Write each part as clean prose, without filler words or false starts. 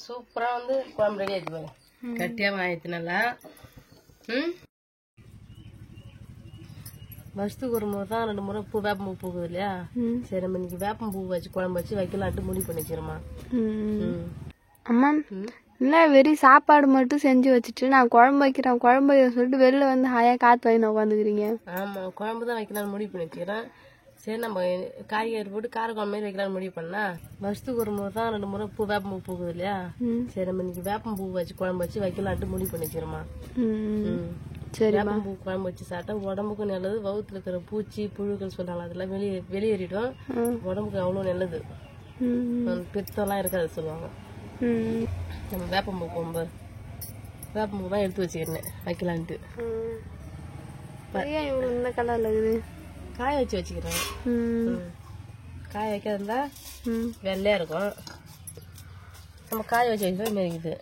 சூப்பரா வந்து குழம்பு ரெடி ஆயிடுச்சு பாருங்க. கட்டியாம ஆயிடுச்சு நல்லா. வருஷத்துக்கு ஒரு முறை தான் 2 முறை வேப்பம்பூ பூக்குது இல்லையா? சரி நம்ம இன்னைக்கு வேப்பம்பூ வச்சு குழம்பு வச்சு வைக்கலான்ட்டு முடிவு பண்ணிக்கிறோமா. அம்மா இல்ல வெறும் சாப்பாடு மட்டும் செஞ்சு வச்சுட்டு நான் குழம்பு வைக்கிறேன் குழம்பு வைக்க சொல்லிட்டு வெளில வந்து ஹாயா காத்து வாங்கி உட்காந்துக்கிறீங்க. ஆமா குழம்பு தான் வைக்கலாம்னு முடிவு பண்ணி வச்சுக்கிறேன். சரி நம்ம காய்கறி போட்டு காரக்குழம்பு மாதிரி வைக்கலாம்னு முடிவு பண்ணா வருஷத்துக்கு ஒரு முறை தான் 2 முறை வேப்பம்பூ பூக்குது இல்லையா? சரி நம்ம இன்னைக்கு வேப்பம்பூ வச்சு குழம்பு வச்சு வைக்கலான்ட்டு முடிவு பண்ணிக்கிறோமா. வேப்பம்பூ குழம்பு வச்சு சாப்பிட்டா உடம்புக்கும் நல்லது. வவுத்துல இருக்கிற பூச்சி புழுக்கள் சொல்றாங்க அதெல்லாம் வெளியேறிடும். உடம்புக்கு அவ்வளவு நல்லது. பித்தெல்லாம் இருக்காது சொல்லுவாங்க. நம்ம வேப்பம்பூ குழம்பு வேப்பம்பூ தான் எடுத்து வச்சுக்கிறேன் வைக்கலான்ட்டு. இந்த கலர்ல இருக்குது காய வச்சு வச்சுக்கிறேன். காய வைக்கிறதா வெள்ளையா இருக்கும். நம்ம காய வச்சு வைக்கிறோம் இருக்குது.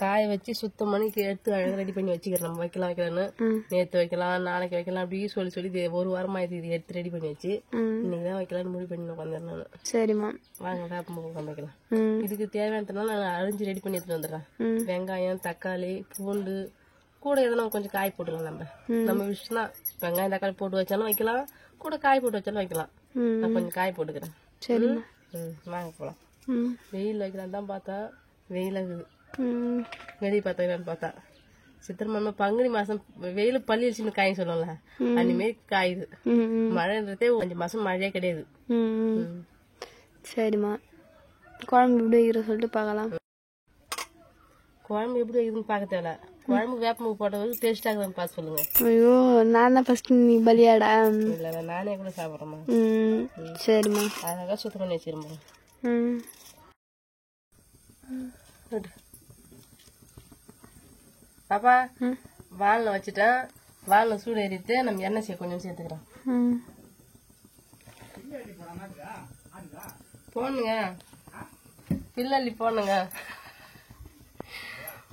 காய வச்சு சுத்தம் பண்ணி எடுத்து அழகாக ரெடி பண்ணி வச்சுக்கிறேன். நம்ம வைக்கலாம்னு நேற்று வைக்கலாம் நாளைக்கு வைக்கலாம் அப்படி சொல்லி ஒரு வாரமா இது எடுத்து ரெடி பண்ணி வச்சு இன்னைக்குதான் வைக்கலாம்னு முடிவு பண்ணி உட்காந்துறேன் நான். சரிம்மா வாங்க வேப்பம்பூ உட்காந்து வைக்கலாம். இதுக்கு தேவையானதுனால நான் அரிஞ்சு ரெடி பண்ணி எடுத்துட்டு வந்துடுறேன். வெங்காயம் தக்காளி பூண்டு கூட எதனா கொஞ்சம் காய் போட்டுக்கலாம். நம்ம விஷயம் தான். வெங்காயம் தக்காளி போட்டு வச்சாலும் வைக்கலாம் கூட காய் போட்டு வச்சாலும் வைக்கலாம். நான் கொஞ்சம் காய் போட்டுக்கிறேன். சரிம்மா வாங்க போலாம். வெயில் வைக்கலாம் தான் பார்த்தா வெயில் ஆகுது. வெளியே பார்த்தா பார்த்தா சித்திரை மாதம் பங்குனி மாசம் வெயில் பள்ளி வச்சுன்னு காய் சொல்லுவோம்ல அந்தமாரி காயுது. மழைன்றதே 5 மாசம் மழையே கிடையாது. சரிம்மா குழம்பு எப்படி வைக்கிற சொல்லிட்டு பார்க்கலாம். குழம்பு எப்படி வைக்கிறதுன்னு பார்க்க தேவை. குழம்பு வேப்பம்பூ போட்டது டேஸ்ட் ஆகுதுன்னு பார்த்து சொல்லுங்க. ஐயோ நான் தான் ஃபர்ஸ்ட் நீ பலியாடா. இல்ல நானே கூட சாப்பிட்றேம்மா. சரிம்மா அழகா சுத்தம் பண்ணி வச்சிருமா. பாப்பா வானில் வச்சுட்டேன். வானில் சூடு ஏறிட்டு நம்ம எண்ணெய் கொஞ்சம் சேர்த்துக்கிறோம். போனுங்க பில்லி போனுங்க.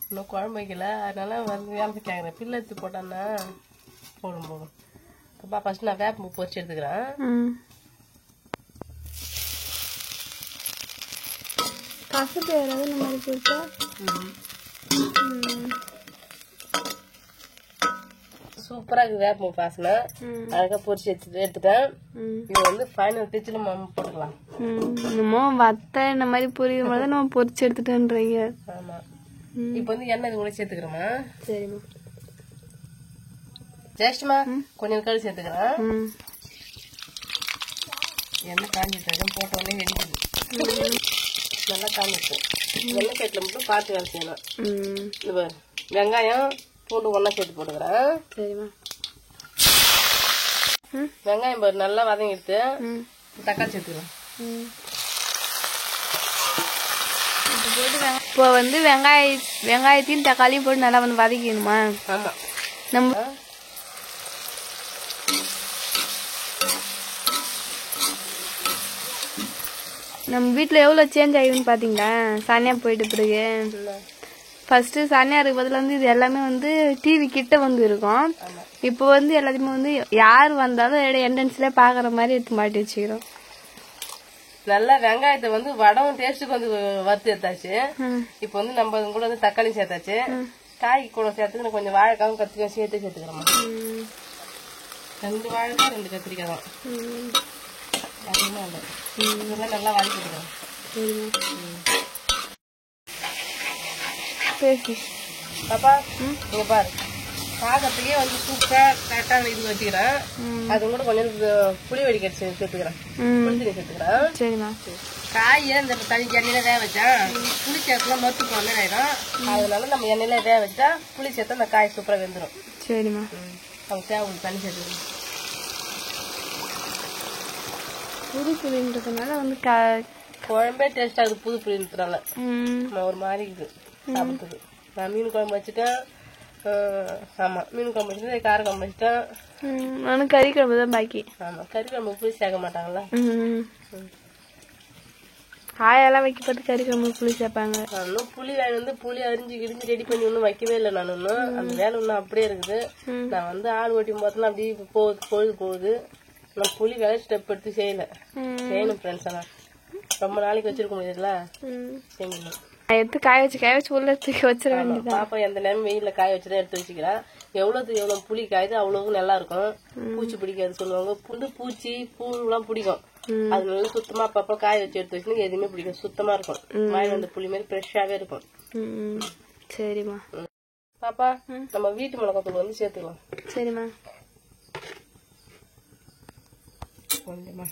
இன்னும் குழம்பு வைக்கல அதனால வந்து வேலை கேட்குறேன். பில்லு எடுத்து போட்டான்னா போடும். பாப்பா ஃபர்ஸ்ட் நான் வேப்பம்பூ பொரிச்சு எடுத்துக்கிறேன். கசப்பு ஏறாது இந்த மாதிரி போட்டா. சூப்பரா இருக்கு வேப்பம்பூ வாசனை. அழகா பொரிச்சு எடுத்துட்டேன். இது வந்து ஃபைனல் டச்சில் நம்ம போட்டுக்கலாம். நம்ம வத்த இந்த மாதிரி பொரியும் போது நம்ம பொரிச்சு எடுத்துட்டேன்றீங்க. ஆமா இப்ப வந்து எண்ணெய் இது கூட சேர்த்துக்கிறோமா. சரிம்மா ஜெயஸ்டிமா கொஞ்சம் கழுவி சேர்த்துக்கிறேன். எண்ணெய் காஞ்சிட்டு போட்ட உடனே வெடிக்குது. நல்லா காஞ்சிட்டு எண்ணெய் சேர்த்துல மட்டும் பார்த்து வேலை செய்யணும். இது வெங்காயம் பூண்டு ஒன்னா சேர்த்து போட்டுக்கிறேன். சரிம்மா வெங்காயம் பாரு நல்லா வதங்கிடுத்து. தக்காளி சேர்த்துக்கிறேன். இப்போ வந்து வெங்காயத்தையும் தக்காளியும் போட்டு நல்லா வந்து வதக்கிடணுமா. ஆமா நம்ம வீட்டுல எவ்வளவு சேஞ்ச் ஆகிடுன்னு பாத்தீங்களா சானியா போயிட்டு பிறகு. ஃபர்ஸ்ட் சானியா இருக்க பதில் வந்து இது எல்லாமே வந்து டிவி கிட்ட வந்து இருக்கும். இப்போ வந்து எல்லாத்தையுமே வந்து யார் வந்தாலும் என்ட்ரன்ஸ்ல பாக்குற மாதிரி எடுத்து மாட்டி வச்சுக்கிறோம். நல்லா வெங்காயத்தை வந்து வடவும் டேஸ்ட்டுக்கு வந்து வறுத்து எடுத்தாச்சு. இப்ப வந்து நம்ம கூட வந்து தக்காளி சேர்த்தாச்சு. காய்க்கு கூட சேர்த்துக்கு கொஞ்சம் வாழைக்காவும் கத்திரிக்காயும் சேர்த்துக்கிறோமா. 2 வாழைக்காய் 2 கத்திரிக்காய் தான். அதிகமா இல்லை. இதெல்லாம் நல்லா வதக்கிட்டுக்கிறோம். பாப்பா இங்க பாரு பாக்கிறதுக்கே வந்து சூப்பரா கரெக்டான இது வச்சுக்கிறேன். அது கூட கொஞ்சம் புளி வடிகட்டி சேர்த்துக்கிறேன். புளி சேர்த்துக்கிறேன். சரிம்மா காய இந்த தனி எண்ணெயில வேக வச்சா புளி சேர்த்துலாம் மொத்து போன ஆயிடும். அதனால நம்ம எண்ணெயில வேக வச்சா புளி சேர்த்தா அந்த காய் சூப்பரா வெந்துடும். சரிம்மா அவங்க தேவை தண்ணி சேர்த்துக்கணும். புது புளின்றதுனால வந்து குழம்பே டேஸ்ட் ஆகுது. புது புளின்றதுனால ஒரு மாதிரி இருக்குது சாப்பிடுறது. நான் மீன் குழம்பு வச்சுட்டேன். ஆமா மீன் குழம்பு வச்சுட்டு கார குழம்பு வச்சுட்டேன். நானும் கறி குழம்பு தான் பாக்கி. ஆமா கறி குழம்பு புளி சேர்க்க மாட்டாங்கல்ல. காயெல்லாம் வைக்க பார்த்து கறி குழம்பு புளி சேர்ப்பாங்க. இன்னும் புளி வந்து புளி அரிஞ்சு கிடிஞ்சு ரெடி பண்ணி ஒன்னும் வைக்கவே இல்லை. நான் இன்னும் அந்த வேலை இன்னும் அப்படியே இருக்குது. நான் வந்து ஆள் ஓட்டி பார்த்தோம்னா அப்படியே பொழுது போகுது. நான் புளி வேலை ஸ்டெப் எடுத்து செய்யணும் ஃப்ரெண்ட்ஸ். ஆனால் ரொம்ப நாளைக்கு வச்சிருக்க முடியாதுல்ல, செய்யணும். எடுத்து காய வச்சு உள்ள தூக்கி வச்சிட வேண்டியது. பாப்பா எந்த நேரம் வெயில காய வச்சுதான் எடுத்து வச்சுக்கிறேன். எவ்வளவு புளி காயுது அவ்வளவு நல்லா இருக்கும். பூச்சி பிடிக்காது சொல்லுவாங்க. பூச்சி பூலாம் பிடிக்கும். அது நல்லா சுத்தமா அப்பப்ப காய வச்சு எடுத்து வச்சுன்னா எதுவுமே பிடிக்கும். சுத்தமா இருக்கும். வாயில் வந்து புளி மாதிரி ஃப்ரெஷ்ஷாவே இருக்கும். சரிம்மா. பாப்பா நம்ம வீட்டு மிளகாத்தூள் வந்து சேர்த்துக்கலாம். சரிம்மா. கொஞ்சமா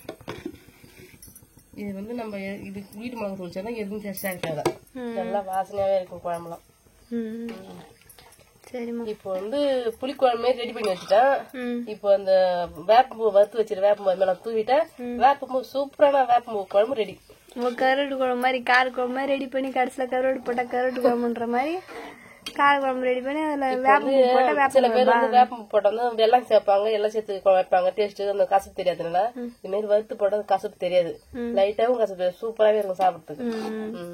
இது வந்து நம்ம இது வீட்டு மிளகாத்தூள் சேர்த்தா எதுவும் டேஸ்டா இருக்காது. நல்லா வாசனையாவே இருக்கும் குழம்புலாம். சரிம்மா. இப்போ வந்து புளிக்குழம்பு ரெடி பண்ணி வச்சுட்டேன். இப்போ அந்த வேப்பம்பூ வறுத்து வச்சிருக்க வேப்பம்பூ மேல தூவிட்டேன். வேப்பம்பூ சூப்பரான வேப்பம்பூ குழம்பு ரெடி. கருவாடு குழம்பு மாதிரி கார குழம்பு மாதிரி ரெடி பண்ணி கடைசியில கருவாடு போட்டா கருவாடு குழம்புன்ற மாதிரி கார குழம்பு ரெடி பண்ணி அதுல வேப்பம்பூ போட்டா சில பேர் வந்து வேப்பம்பூ போட்டா வெள்ளம் சேர்ப்பாங்க, எல்லாம் சேர்த்து வைப்பாங்க. டேஸ்ட் அந்த கசப்பு தெரியாதுனால இது மாதிரி வறுத்து போட்டா கசப்பு தெரியாது. லைட்டாவும் கசப்பு சூப்பராவே இருக்கும் சாப்பிடுறதுக்கு.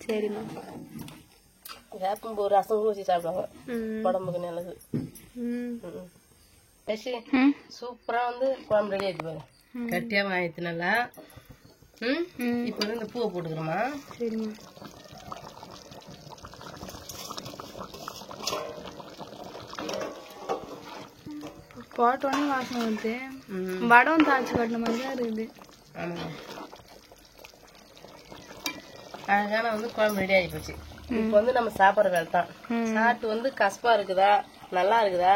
சரிம்மா. வேப்பம்பூ ரசம் வச்சு சாப்பிடுவாங்க, உடம்புக்கு நல்லது. சூப்பரா வந்து குழம்பு ரெடி ஆயிடுச்சு பாரு. கட்டியாவும் ஆயிடுச்சு நல்லா. இப்ப வந்து இந்த பூவை போட்டுக்கிறோமா. சரிம்மா. போட்டோன்னே வாசனை வந்து வடம் தாளிச்சு கட்டின மாதிரி தான் இருக்குது. ஆமா, அழகான வந்து குழம்பு ரெடி ஆகி போச்சு. இப்ப வந்து நம்ம சாப்பிட்ற வேலை தான். சாப்பிட்டு வந்து கசப்பா இருக்குதா நல்லா இருக்குதா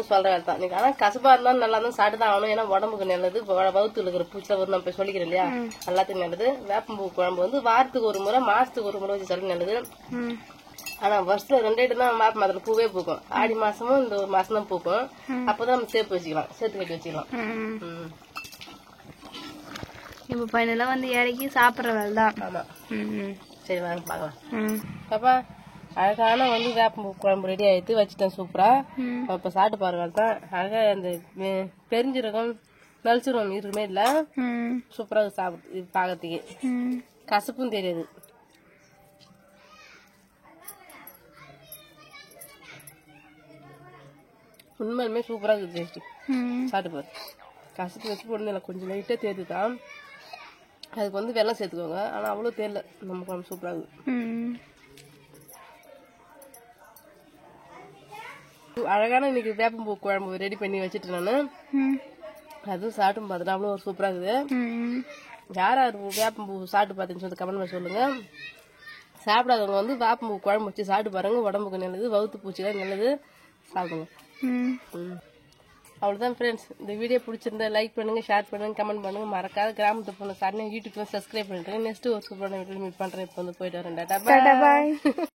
சொல்ற வேலை தான். ஆனா கசப்பா இருந்தாலும் நல்லா தான் சாப்பிட்டு தான் ஆகணும். ஏன்னா உடம்புக்கு நல்லது. வவுத்துல இருக்கிற பூச்சா ஒரு நம்ம சொல்லிக்கிறோம் இல்லையா, எல்லாத்துக்கும் நல்லது. வேப்பம்பூ குழம்பு வந்து வாரத்துக்கு ஒரு முறை மாசத்துக்கு ஒரு முறை வச்சு சாப்பிட நல்லது. ஆனா வருஷத்துல 2 தான் வேப்ப மரத்துல பூவே பூக்கும். ஆடி மாசமும் இந்த ஒரு மாசம் தான் பூக்கும். அப்பதான் நம்ம சேர்த்து வச்சுக்கலாம், சேர்த்து கட்டி வச்சுக்கலாம். இப்ப பையனெல்லாம் வந்து இறக்கி சாப்பிட்ற வேலை தான். ஆமா. சரி வாங்க பாக்கலாம். பாப்பா அழகான வந்து வேப்பம்பூ குழம்பு ரெடி ஆயிடுத்து வச்சுட்டேன் சூப்பரா. இப்ப சாப்பிட்டு பாருங்க தான். அழகா அந்த பெருஞ்சீரகம் நலிச்சிரும் இருக்குமே இல்ல, சூப்பரா சாப்பிட்டு இது பாக்கிறதுக்கு கசப்பும் தெரியாது. உண்மையுமே சூப்பரா இருக்குது டேஸ்ட். சாப்பிட்டு பாரு. கசப்பு வச்சு போடணும், கொஞ்சம் லைட்டா தேர்த்துதான். அதுக்கு வந்து வெல்லம் சேர்த்துக்கோங்க. ஆனா அவ்வளவு தெரியல, நம்ம குழம்பு சூப்பரா இருக்குது. அழகான இன்னைக்கு வேப்பம்பூ குழம்பு ரெடி பண்ணி வச்சுட்டு நானு அதுவும் சாப்பிட்டு பார்த்துட்டு அவ்வளோ சூப்பரா இருக்குது. யார் வேப்பம்பூ சாப்பிட்டு பார்த்தேன்னு சொல்லி கமெண்ட் சொல்லுங்க. சாப்பிடாதவங்க வந்து வேப்பம்பூ குழம்பு வச்சு சாப்பிட்டு பாருங்க, உடம்புக்கு நல்லது. வவுத்து பூச்சிலாம் நல்லது, சாப்பிடுங்க. அவ்வளவுதான் ஃப்ரெண்ட்ஸ். இந்த வீடியோ பிடிச்சிருந்தா லைக் பண்ணுங்க, ஷேர் பண்ணுங்க, கமெண்ட் பண்ணுங்க. மறக்காத கிராமத்து பொண்ணு சார் யூடியூப்ல சப்ஸ்கிரைப் பண்ணிட்டு நெக்ஸ்ட் ஒரு சூப்பரான வீடியோ மீட் பண்றேன். இப்போ வந்து போயிட்டு வரேன். டாடா பாய்.